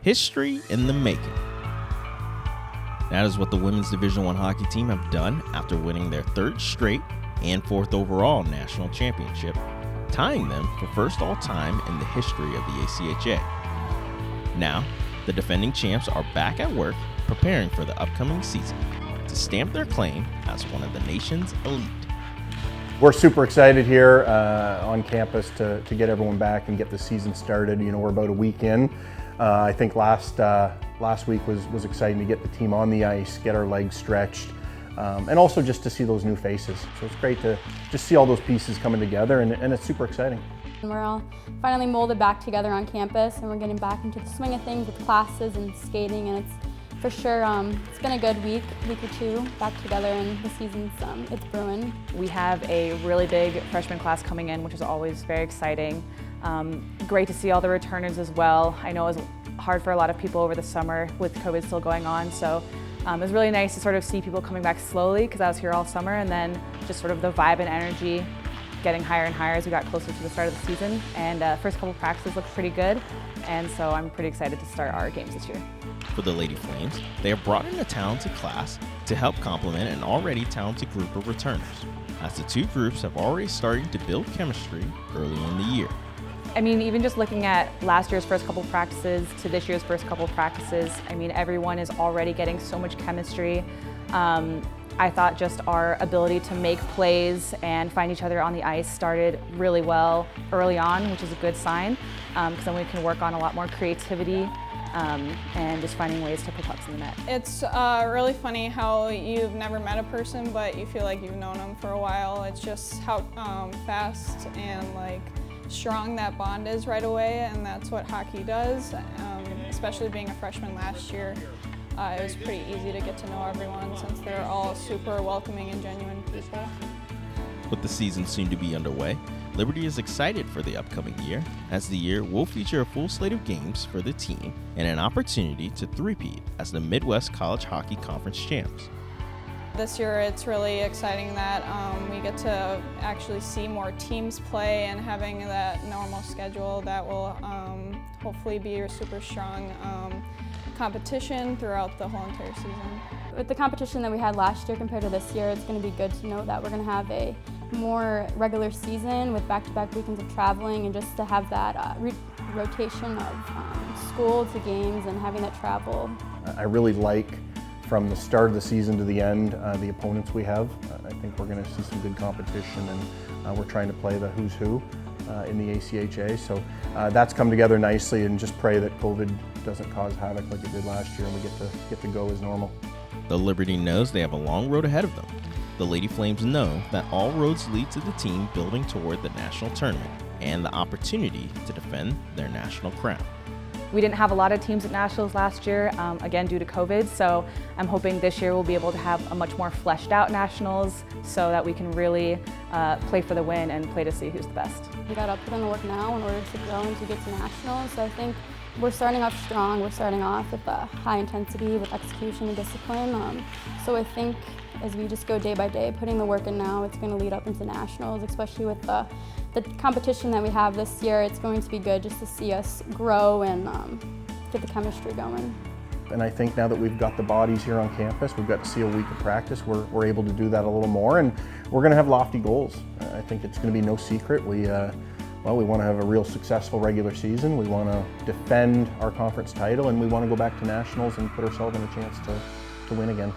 History in the making. That is what the women's Division I hockey team have done after winning their third straight and fourth overall national championship, tying them for first all time in the history of the ACHA. Now, the defending champs are back at work preparing for the upcoming season to stamp their claim as one of the nation's elite. We're super excited here on campus to get everyone back and get the season started. You know, we're about a week in. I think last week was exciting to get the team on the ice, get our legs stretched, and also just to see those new faces. So it's great to just see all those pieces coming together, and it's super exciting. We're all finally molded back together on campus, and we're getting back into the swing of things with classes and skating, and it's for sure, it's been a good week or two back together, and the season's it's brewing. We have a really big freshman class coming in, which is always very exciting. Great to see all the returners as well. I know it was hard for a lot of people over the summer with COVID still going on, so it was really nice to sort of see people coming back slowly because I was here all summer, and then just sort of the vibe and energy getting higher and higher as we got closer to the start of the season. And first couple practices looked pretty good, and so I'm pretty excited to start our games this year. For the Lady Flames, they have brought in a talented class to help complement an already talented group of returners, as the two groups have already started to build chemistry early in the year. I mean, even just looking at last year's first couple practices to this year's first couple practices, I mean, everyone is already getting so much chemistry. I thought just our ability to make plays and find each other on the ice started really well early on, which is a good sign, because then we can work on a lot more creativity and just finding ways to put pucks in the net. It's really funny how you've never met a person, but you feel like you've known them for a while. It's just how fast and like strong that bond is right away, and that's what hockey does, especially being a freshman last year. It was pretty easy to get to know everyone since they're all super welcoming and genuine people. With the season soon to be underway, Liberty is excited for the upcoming year, as the year will feature a full slate of games for the team and an opportunity to three-peat as the Midwest College Hockey Conference champs. This year it's really exciting that we get to actually see more teams play, and having that normal schedule that will hopefully be a super strong competition throughout the whole entire season. With the competition that we had last year compared to this year, it's going to be good to know that we're going to have a more regular season with back-to-back weekends of traveling, and just to have that rotation of school to games and having that travel. I really like, from the start of the season to the end, the opponents we have. I think we're going to see some good competition, and we're trying to play the who's who in the ACHA. So that's come together nicely, and just pray that COVID doesn't cause havoc like it did last year, and we get to go as normal. The Liberty knows they have a long road ahead of them. The Lady Flames know that all roads lead to the team building toward the national tournament and the opportunity to defend their national crown. We didn't have a lot of teams at nationals last year, again due to COVID, so I'm hoping this year we'll be able to have a much more fleshed out nationals so that we can really play for the win and play to see who's the best. We got to put in the work now in order to go and to get to nationals. So I think we're starting off strong. We're starting off with high intensity, with execution and discipline. So I think as we just go day by day, putting the work in now, it's going to lead up into nationals, especially with the competition that we have this year. It's going to be good just to see us grow and get the chemistry going. And I think now that we've got the bodies here on campus, we've got to see a week of practice, we're able to do that a little more, and we're going to have lofty goals. I think it's going to be no secret. We want to have a real successful regular season. We want to defend our conference title, and we want to go back to nationals and put ourselves in a chance to win again.